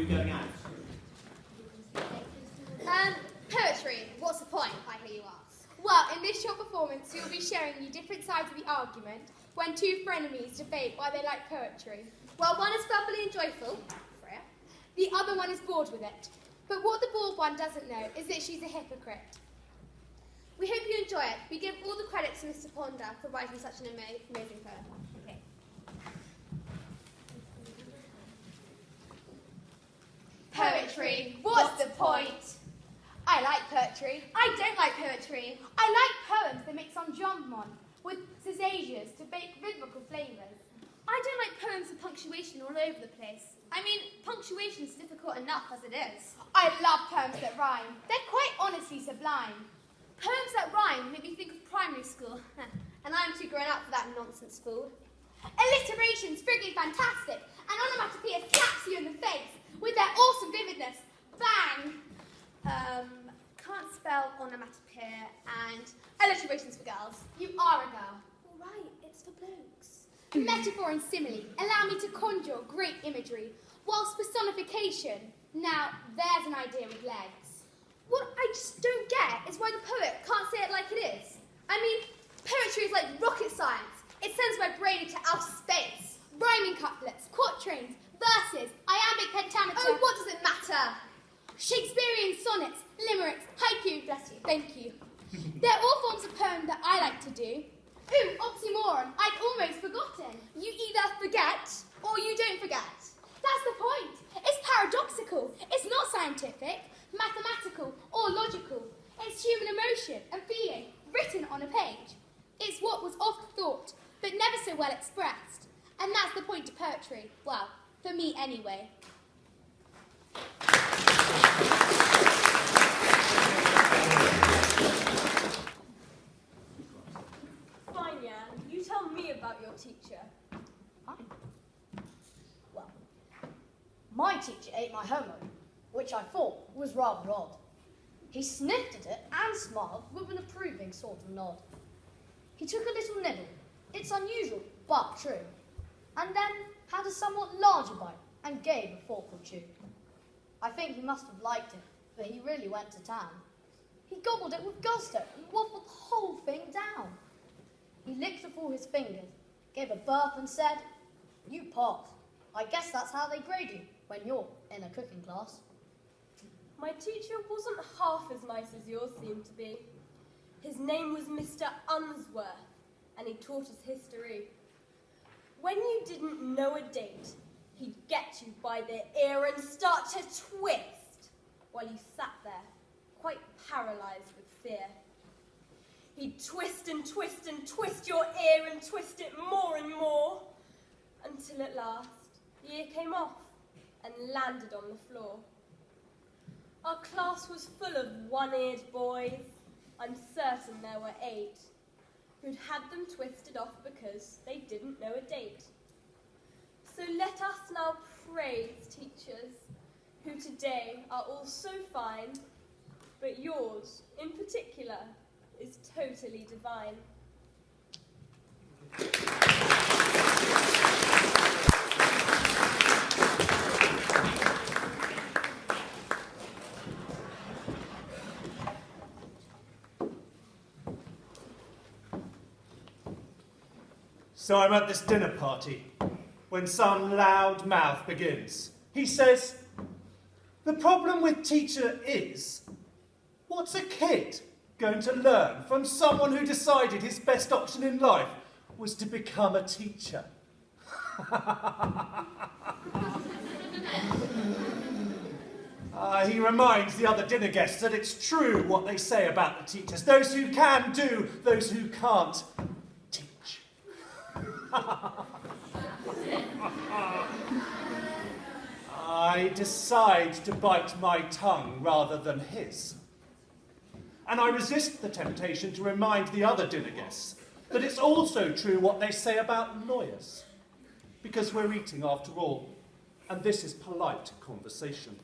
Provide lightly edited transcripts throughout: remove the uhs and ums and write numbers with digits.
you going out? Poetry. What's the point, I hear you ask? Well, in this short performance, we will be showing you different sides of the argument when two frenemies debate why they like poetry. Well, one is bubbly and joyful, Freya. The other one is bored with it. But what the bored one doesn't know is that she's a hypocrite. We hope you enjoy it. We give all the credit to Mr. Ponder for writing such an amazing poem. Okay. Poetry. What's the point? I like poetry. I don't like poetry. I like poems that mix enjambment with cessages to bake rhythmical flavours. I don't like poems with punctuation all over the place. I mean, punctuation's difficult enough as it is. I love poems that rhyme. They're quite honestly sublime. Poems that rhyme make me think of primary school. And I'm too grown up for that nonsense fool. Alliteration's frigging fantastic, and onomatopoeia slaps you in the face with their awesome vividness. Bang! Can't spell onomatopoeia and alliteration's for girls. You are a girl. All right, it's for blokes. Metaphor and simile allow me to conjure great imagery, whilst personification, now there's an idea with legs. What I just don't get is why the poet can't say it like it is. I mean, poetry is like rocket science. It sends my brain into outer space. Rhyming couplets, quatrains, verses, iambic pentameter. Oh, what does it matter? Shakespearean sonnets, limericks, haiku, bless you, thank you. They're all forms of poem that I like to do. Ooh, oxymoron, I'd almost forgotten. You either forget or you don't forget. That's the point. It's paradoxical. It's not scientific, mathematical, or logical. It's human emotion and feeling written on a page. It's what was oft thought, but never so well expressed. And that's the point of poetry. Well, for me anyway. Fine, Jan. You tell me about your teacher. Fine. Well, my teacher ate my homework, which I thought was rather odd. He sniffed at it and smiled with an approving sort of nod. He took a little nibble. It's unusual, but true. And then had a somewhat larger bite and gave a thoughtful chew. I think he must have liked it, for he really went to town. He gobbled it with gusto and waffled the whole thing down. He licked off all his fingers, gave a burp and said, "You passed. I guess that's how they grade you when you're in a cooking class." My teacher wasn't half as nice as yours seemed to be. His name was Mr. Unsworth, and he taught us history. When you didn't know a date, he'd get you by the ear and start to twist, while you sat there, quite paralysed with fear. He'd twist and twist and twist your ear and twist it more and more, until at last the ear came off and landed on the floor. Our class was full of one-eared boys. I'm certain there were 8 who'd had them twisted off because they didn't know a date. So let us now praise teachers who today are all so fine, but yours in particular is totally divine. So I'm at this dinner party when some loud mouth begins. He says, "The problem with teacher is, what's a kid going to learn from someone who decided his best option in life was to become a teacher?" He reminds the other dinner guests that it's true what they say about the teachers. Those who can do, those who can't teach. I decide to bite my tongue rather than his. And I resist the temptation to remind the other dinner guests that it's also true what they say about lawyers. Because we're eating after all, and this is polite conversation.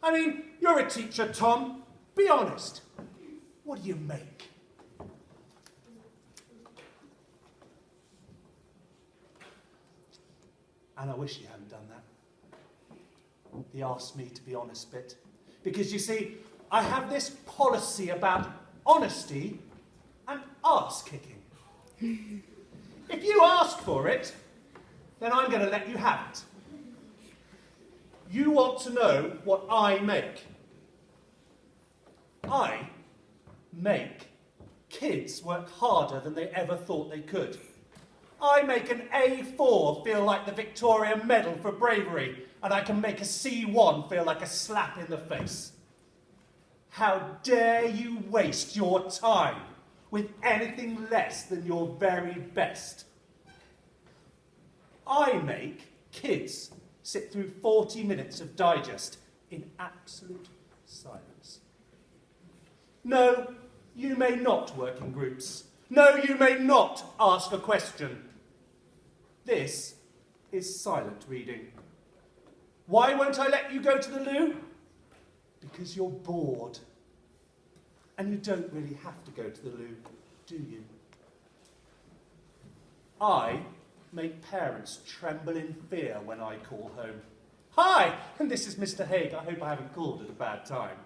I mean, you're a teacher, Tom. Be honest. What do you make? And I wish you hadn't done that. the ask me to be honest bit. Because you see, I have this policy about honesty and arse-kicking. If you ask for it, then I'm going to let you have it. You want to know what I make. I make kids work harder than they ever thought they could. I make an A4 feel like the Victoria Medal for bravery, and I can make a C1 feel like a slap in the face. How dare you waste your time with anything less than your very best? I make kids sit through 40 minutes of digest in absolute silence. No, you may not work in groups. No, you may not ask a question. This is silent reading. Why won't I let you go to the loo? Because you're bored. And you don't really have to go to the loo, do you? I make parents tremble in fear when I call home. Hi, and this is Mr. Haig. I hope I haven't called at a bad time.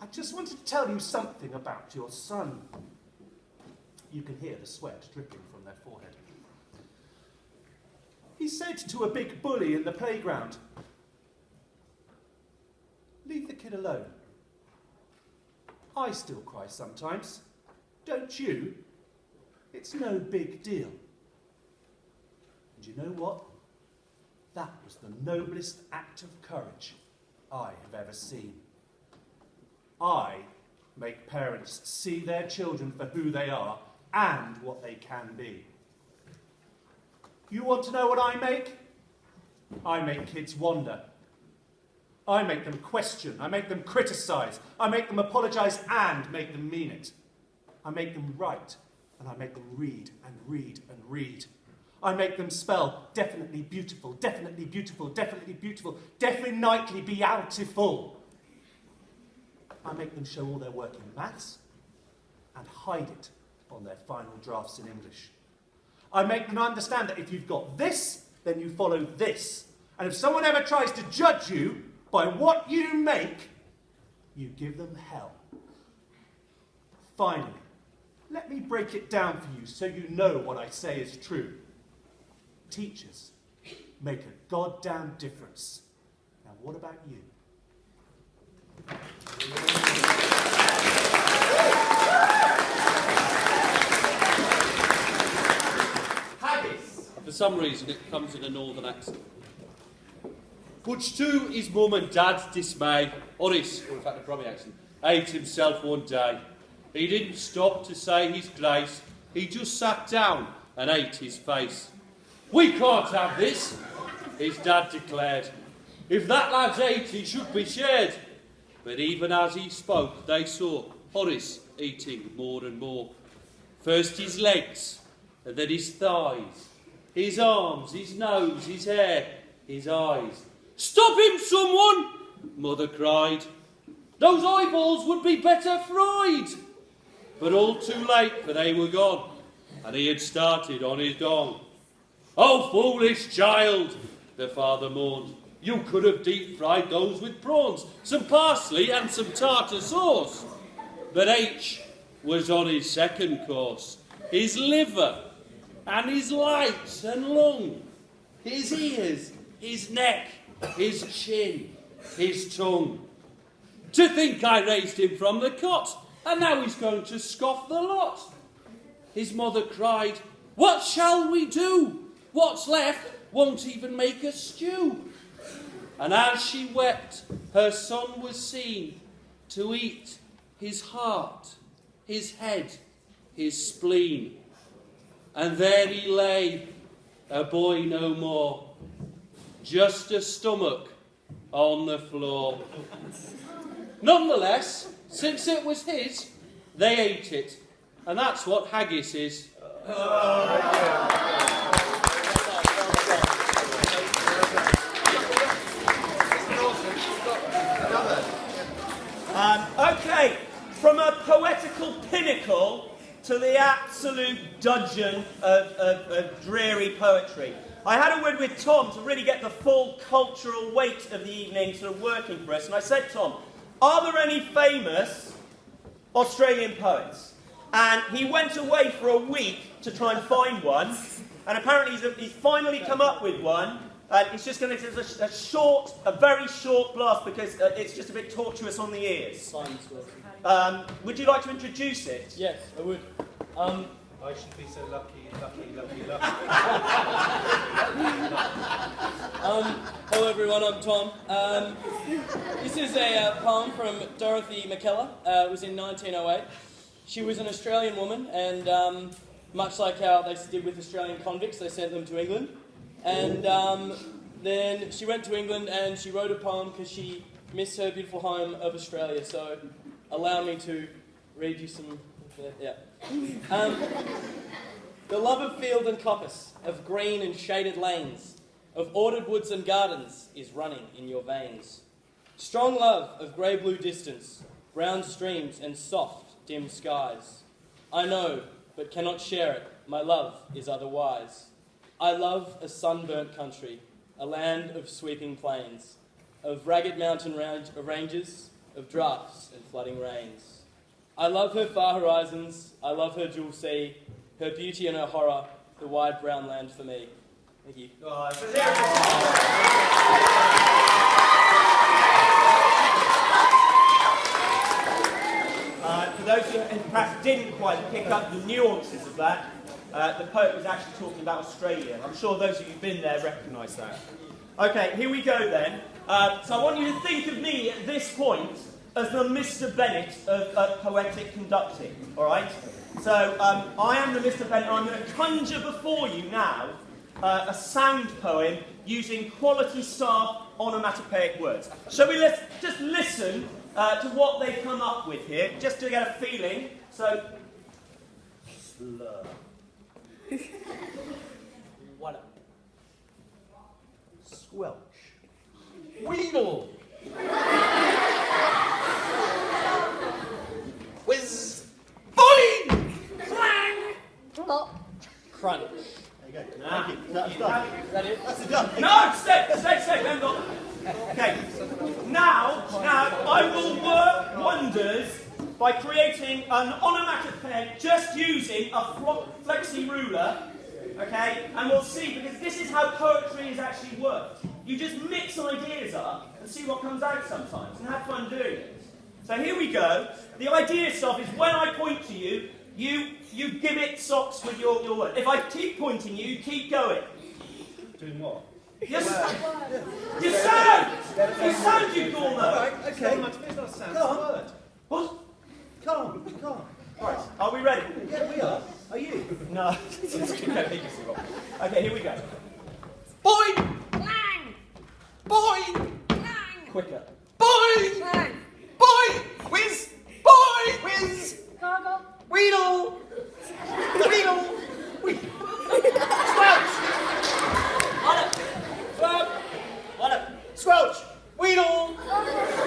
I just wanted to tell you something about your son. You can hear the sweat dripping from their forehead. He said to a big bully in the playground, "Leave the kid alone." I still cry sometimes. Don't you? It's no big deal. And you know what? That was the noblest act of courage I have ever seen. I make parents see their children for who they are and what they can be. You want to know what I make? I make kids wonder. I make them question. I make them criticise. I make them apologise and make them mean it. I make them write, and I make them read and read and read. I make them spell definitely beautiful, definitely beautiful, definitely beautiful, definitely beautiful. I make them show all their work in maths and hide it on their final drafts in English. I make them understand that if you've got this, then you follow this. And if someone ever tries to judge you by what you make, you give them hell. Finally, let me break it down for you so you know what I say is true. Teachers make a goddamn difference. Now, what about you? Haggis. For some reason, it comes in a northern accent. Much to his mum and dad's dismay, Horace, or in fact a Brummy accent, ate himself one day. He didn't stop to say his grace, he just sat down and ate his face. "We can't have this," his dad declared. "If that lad's ate, it should be shared." But even as he spoke, they saw Horace eating more and more. First his legs, and then his thighs, his arms, his nose, his hair, his eyes. "Stop him, someone!" Mother cried. "Those eyeballs would be better fried." But all too late, for they were gone, and he had started on his gong. "Oh, foolish child," the father mourned. "You could have deep-fried those with prawns, some parsley and some tartar sauce." But H was on his second course. His liver and his lights and lung, his ears, his neck, his chin, his tongue. To think I raised him from the cot, and now he's going to scoff the lot. His mother cried, "What shall we do? What's left won't even make a stew." And as she wept, her son was seen to eat his heart, his head, his spleen. And there he lay, a boy no more, just a stomach on the floor. Nonetheless, since it was his, they ate it, and that's what haggis is. Okay, from a poetical pinnacle to the absolute dudgeon of dreary poetry. I had a word with Tom to really get the full cultural weight of the evening sort of working for us. And I said, Tom, are there any famous Australian poets? And he went away for a week to try and find one. And apparently he's finally come up with one. And it's just going to do a very short blast because it's just a bit tortuous on the ears. Would you like to introduce it? Yes, I would. I should be so lucky. Hello everyone, I'm Tom. This is a poem from Dorothy McKellar. It was in 1908. She was an Australian woman, and much like how they did with Australian convicts, they sent them to England. And then she went to England and she wrote a poem because she missed her beautiful home of Australia. So allow me to read you some... Yeah. The love of field and coppice, of green and shaded lanes, of ordered woods and gardens is running in your veins. Strong love of grey-blue distance, brown streams and soft, dim skies. I know, but cannot share it, my love is otherwise. I love a sunburnt country, a land of sweeping plains, of ragged mountain ranges, of droughts and flooding rains. I love her far horizons, I love her jewel sea, her beauty and her horror, the wide brown land for me. Thank you. For those who perhaps didn't quite pick up the nuances of that, the poet was actually talking about Australia. I'm sure those of you who've been there recognise that. Okay, here we go then. So I want you to think of me at this point as the Mr. Bennett of poetic conducting, all right? So I am the Mr. Bennett, and I'm going to conjure before you now a sound poem using quality staff onomatopoeic words. Shall we just listen to what they've come up with here, just to get a feeling? So, slur. Wallop. Squelch. Wheedle. Whiz. Boing! Clang! Plop. Crunch. There you go. Thank you. That's done. Is that it? That's done. No, stay, hang on. Okay. Now, I will work wonders by creating an onomatopoeia just using a flexi ruler. Okay? And we'll see, because this is how poetry is actually worked. You just mix ideas up and see what comes out sometimes, and have fun doing it. So here we go. The idea stuff is when I point to you, you give it socks with your word. If I keep pointing you keep going. Doing what? You sound, you gormless. Right, okay. It's not a sound, it's a word. What? Calm. Right, are we ready? Yeah, we are. Are you? No. Okay, here we go. Boing! Clang. Boing! Clang. Quicker. Boing. Clang. Boing! Whiz! Boing! Whiz! Gargle. Weedle! Weedle! Squelch! Wallop! Wallop! Squelch! Weedle!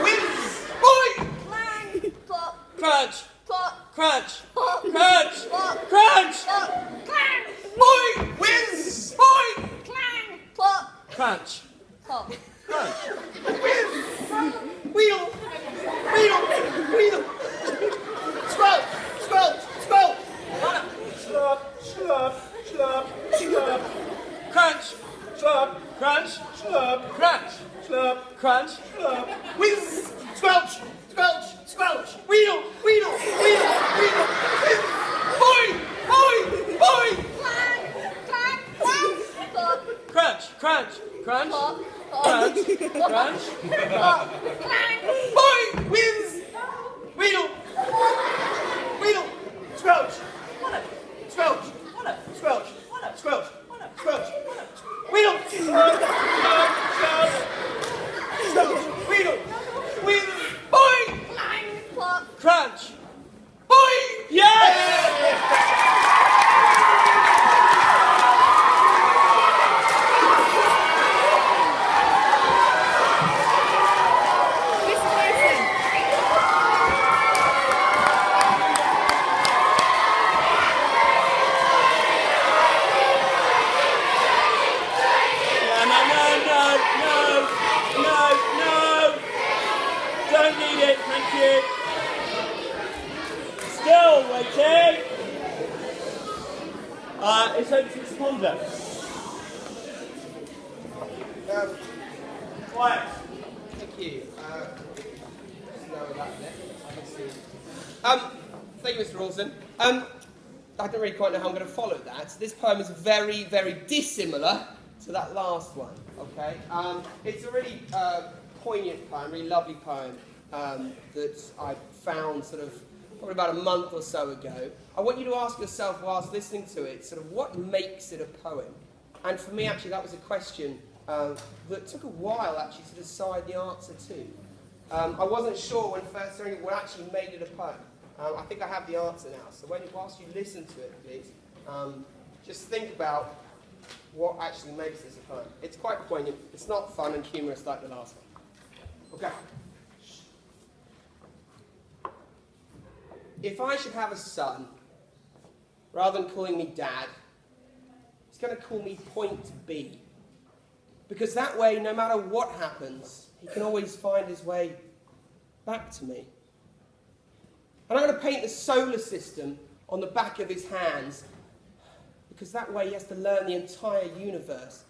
Whiz! Boing! Clang. Plop. Crunch. Plop. Crunch. Plop. Crunch. Plop. Crunch. Plop. Clang. Boing! Whiz! Boing! Clang. Plop. Crunch. Plop. Whiz! Weedle! Weedle! Squelch! Squelch! Wallop! Slurp. Crunch. Slurp. Crunch. Slurp. Crunch. Slurp. Crunch. Slurp. Whiz! Squelch! Weedle! Whiz! Boing! Clang. Clang. Clang. Plop. Crunch. Crunch. Crunch. Plop. Crunch. Crunch. Plop. Clang. Boing! Whiz! Weedle! Squelch! Squelch! Weedle! Squelch! Weedle! Whiz! Boing! Clang. Plop. Crunch. Boing! Yes! It's open to responder. Quiet. Thank you. Thank you, Mr. Rawson. I don't really quite know how I'm going to follow that. This poem is very, very dissimilar to that last one, okay? It's a really poignant poem, really lovely poem that I found sort of probably about a month or so ago. I want you to ask yourself whilst listening to it, sort of what makes it a poem? And for me, actually, that was a question that took a while, actually, to decide the answer to. I wasn't sure when first hearing it what actually made it a poem. I think I have the answer now. So whilst you listen to it, please, just think about what actually makes this a poem. It's quite poignant. It's not fun and humorous like the last one. Okay. If I should have a son, rather than calling me Dad, he's going to call me Point B. Because that way, no matter what happens, he can always find his way back to me. And I'm going to paint the solar system on the back of his hands, because that way he has to learn the entire universe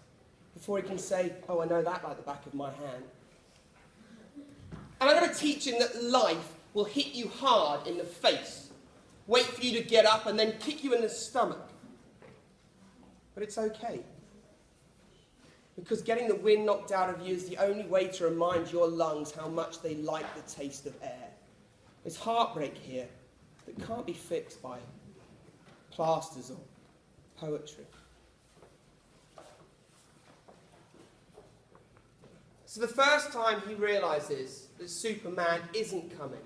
before he can say, oh, I know that like the back of my hand. And I'm going to teach him that life will hit you hard in the face, wait for you to get up, and then kick you in the stomach. But it's okay. Because getting the wind knocked out of you is the only way to remind your lungs how much they like the taste of air. There's heartbreak here that can't be fixed by plasters or poetry. So the first time he realises that Superman isn't coming,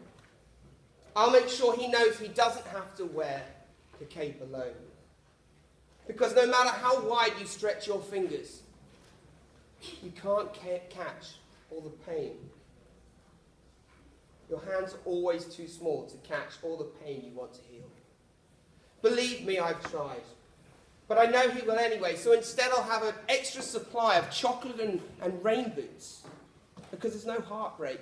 I'll make sure he knows he doesn't have to wear the cape alone. Because no matter how wide you stretch your fingers, you can't catch all the pain. Your hands are always too small to catch all the pain you want to heal. Believe me, I've tried. But I know he will anyway, so instead I'll have an extra supply of chocolate and rain boots. Because there's no heartbreak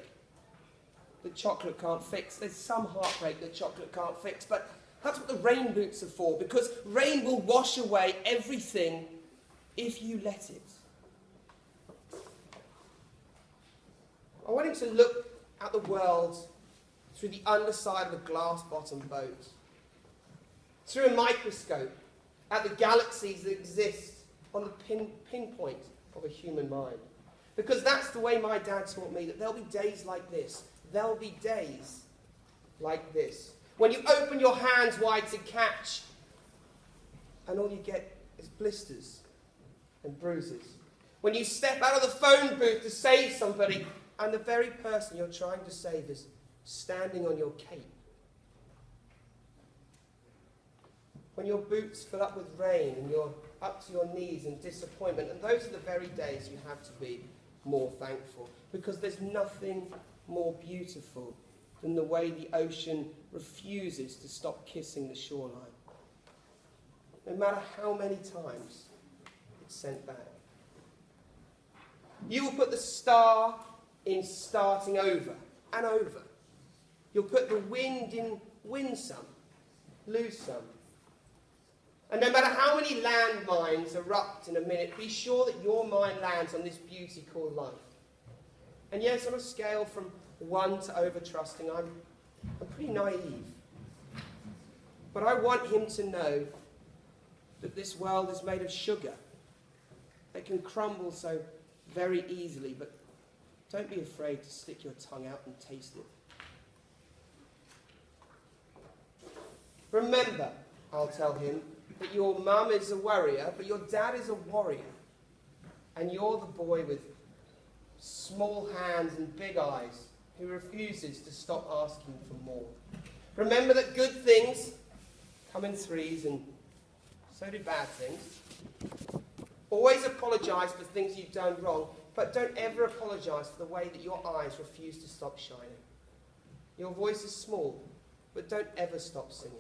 that chocolate can't fix. There's some heartbreak that chocolate can't fix, but that's what the rain boots are for, because rain will wash away everything if you let it. I want him to look at the world through the underside of a glass-bottomed boat, through a microscope at the galaxies that exist on the pinpoint of a human mind. Because that's the way my dad taught me, that there'll be days like this. There'll be days like this. When you open your hands wide to catch, and all you get is blisters and bruises. When you step out of the phone booth to save somebody, and the very person you're trying to save is standing on your cape. When your boots fill up with rain and you're up to your knees in disappointment, and those are the very days you have to be more thankful, because there's nothing more beautiful than the way the ocean refuses to stop kissing the shoreline. No matter how many times it's sent back. You will put the star in starting over and over. You'll put the wind in win some, lose some. And no matter how many landmines erupt in a minute, be sure that your mind lands on this beauty called life. And yes, on a scale from 1 to over-trusting, I'm pretty naive. But I want him to know that this world is made of sugar. It can crumble so very easily, but don't be afraid to stick your tongue out and taste it. Remember, I'll tell him, that your mum is a worrier, but your dad is a warrior. And you're the boy with small hands and big eyes who refuses to stop asking for more. Remember that good things come in threes, and so do bad things. Always apologise for things you've done wrong, but don't ever apologise for the way that your eyes refuse to stop shining. Your voice is small, but don't ever stop singing.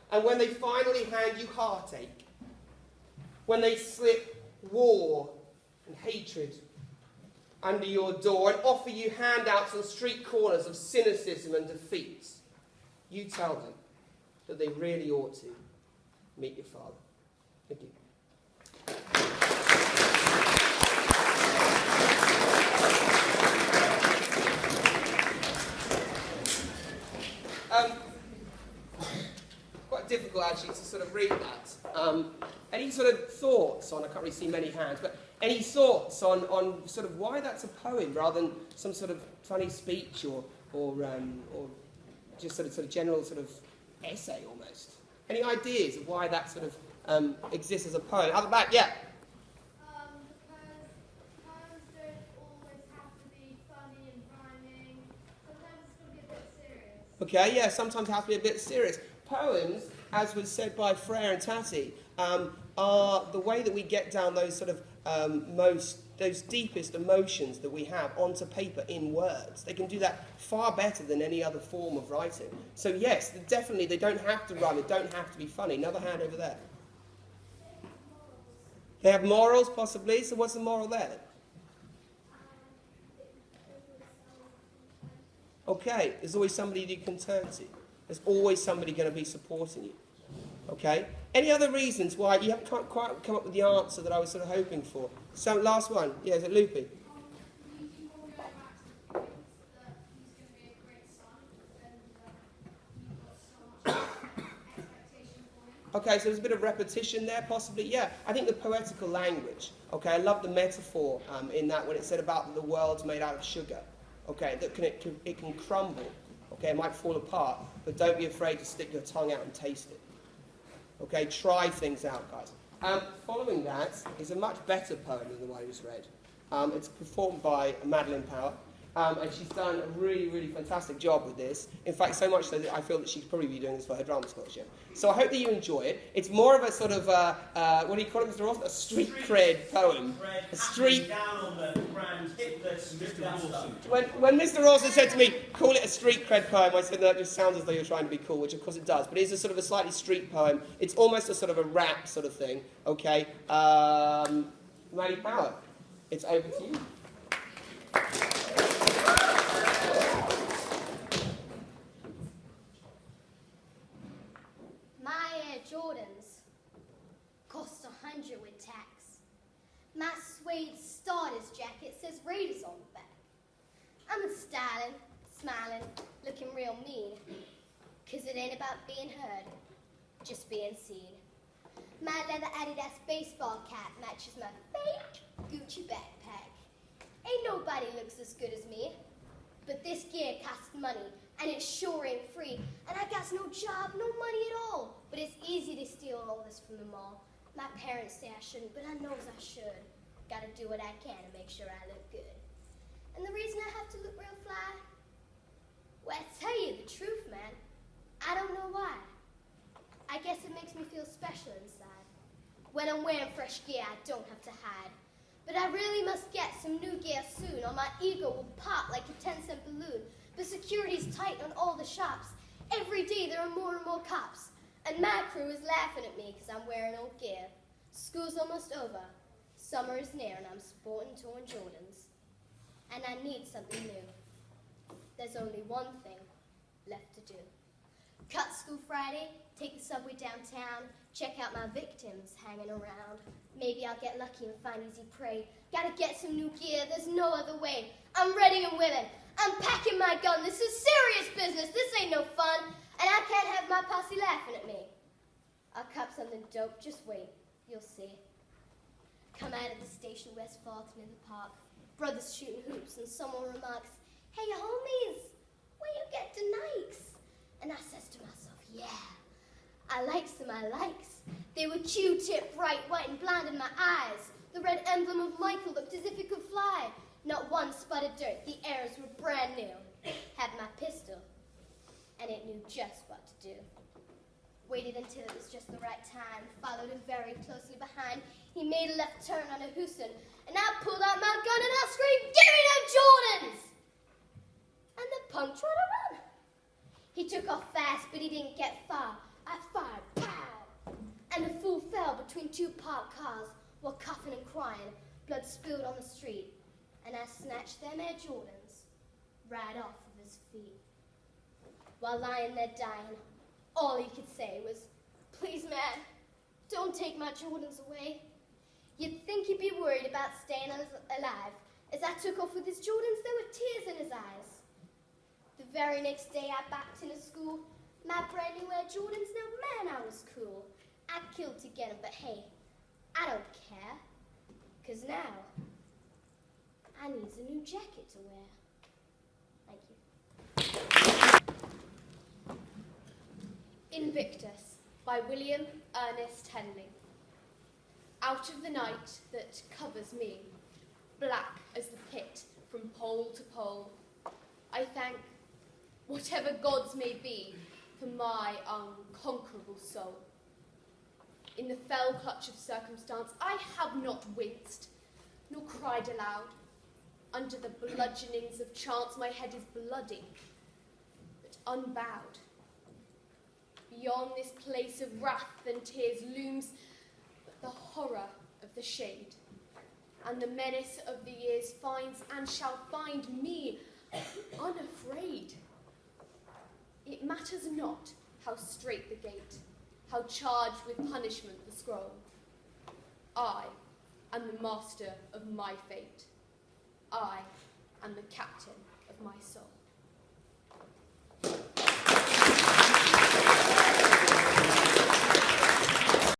And when they finally hand you heartache, when they slip war and hatred under your door and offer you handouts on street corners of cynicism and defeat, you tell them that they really ought to meet your father. Thank you. Quite difficult actually to sort of read that. Any sort of thoughts on, I can't really see many hands, but any thoughts on sort of why that's a poem rather than some sort of funny speech or just sort of general sort of essay almost? Any ideas of why that sort of exists as a poem? Out the back, yeah. Because poems don't always have to be funny and rhyming. Sometimes it's going to be a bit serious. Okay, yeah, sometimes it has to be a bit serious. Poems, as was said by Freya and Tatty, are the way that we get down those sort of those deepest emotions that we have onto paper in words. They can do that far better than any other form of writing. So yes, definitely they don't have to rhyme, they don't have to be funny. Another hand over there. They have morals, possibly. So what's the moral there? Okay, there's always somebody you can turn to. There's always somebody going to be supporting you. Okay? Any other reasons why you haven't quite come up with the answer that I was sort of hoping for? So, last one. Yeah, is it Loopy? Okay, so there's a bit of repetition there, possibly. Yeah, I think the poetical language. Okay, I love the metaphor in that when it said about the world's made out of sugar. Okay, that it can crumble. Okay, it might fall apart, but don't be afraid to stick your tongue out and taste it. Okay, try things out, guys. Following that is a much better poem than the one I just read. It's performed by Madeline Power, and she's done a really, really fantastic job with this. In fact, so much so that I feel that she'd probably be doing this for her drama scholarship. So I hope that you enjoy it. It's more of a sort of, what do you call it, Mr. Ross? A street cred poem. A street... Down on the grand When Mr. Rawson said to me, call it a street cred poem, I said, no, that just sounds as though you're trying to be cool, which of course it does. But it is a sort of a slightly street poem. It's almost a sort of a rap sort of thing, okay? Maddie Power, it's over to you. My Air Jordans cost $100 with tax. My suede starter's jacket says Raiders on the back. I'm styling, smiling, looking real mean. 'Cause it ain't about being heard, just being seen. My leather Adidas baseball cap matches my fake Gucci backpack. Ain't nobody looks as good as me. But this gear costs money, and it sure ain't free. And I got no job, no money at all. But it's easy to steal all this from the mall. My parents say I shouldn't, but I knows I should. Gotta do what I can to make sure I look good. And the reason I have to look real fly? Well, I tell you the truth, man. I don't know why. I guess it makes me feel special inside. When I'm wearing fresh gear, I don't have to hide. But I really must get some new gear soon, or my ego will pop like a 10-cent balloon. The security's tight on all the shops. Every day there are more and more cops. And my crew is laughing at me because I'm wearing old gear. School's almost over. Summer is near and I'm sporting torn Jordans. And I need something new. There's only one thing left to do. Cut school Friday, take the subway downtown, check out my victims hanging around. Maybe I'll get lucky and find easy prey. Gotta get some new gear, there's no other way. I'm ready and willing. I'm packing my gun. This is serious business. This ain't no fun. And I can't have my posse laughing at me. I'll cop something dope. Just wait. You'll see. Come out of the station, West Fulton in the park. Brothers shooting hoops, and someone remarks, "Hey, homies, where you get the Nikes?" And I says to myself, yeah, I likes them, I likes. They were Q-tip, bright white, and blind in my eyes. The red emblem of Michael looked as if it could fly. Not one spot of dirt, the airs were brand new. Had my pistol, and it knew just what to do. Waited until it was just the right time, followed him very closely behind. He made a left turn on a Houston, and I pulled out my gun and I screamed, "Give me them Jordans!" And the punk tried to run. He took off fast, but he didn't get far. I fired, pow! And the fool fell between two parked cars while coughing and crying. Blood spilled on the street, and I snatched them Air Jordans right off of his feet. While lying there dying, all he could say was, "Please, man, Don't take my Jordans away. You'd think he'd be worried about staying alive. As I took off with his Jordans, there were tears in his eyes. The very next day I backed into school. My brand new Air Jordans, now man, I was cool. I killed to get 'em, but hey, I don't care. 'Cause now, I needs a new jacket to wear. Thank you. Invictus by William Ernest Henley. Out of the night that covers me, black as the pit from pole to pole, I thank whatever gods may be for my unconquerable soul. In the fell clutch of circumstance, I have not winced, nor cried aloud. Under the bludgeonings of chance, my head is bloody, but unbowed. Beyond this place of wrath and tears looms but the horror of the shade, and the menace of the years finds and shall find me unafraid. It matters not how strait the gate, how charged with punishment the scroll. I am the master of my fate. I am the captain of my soul.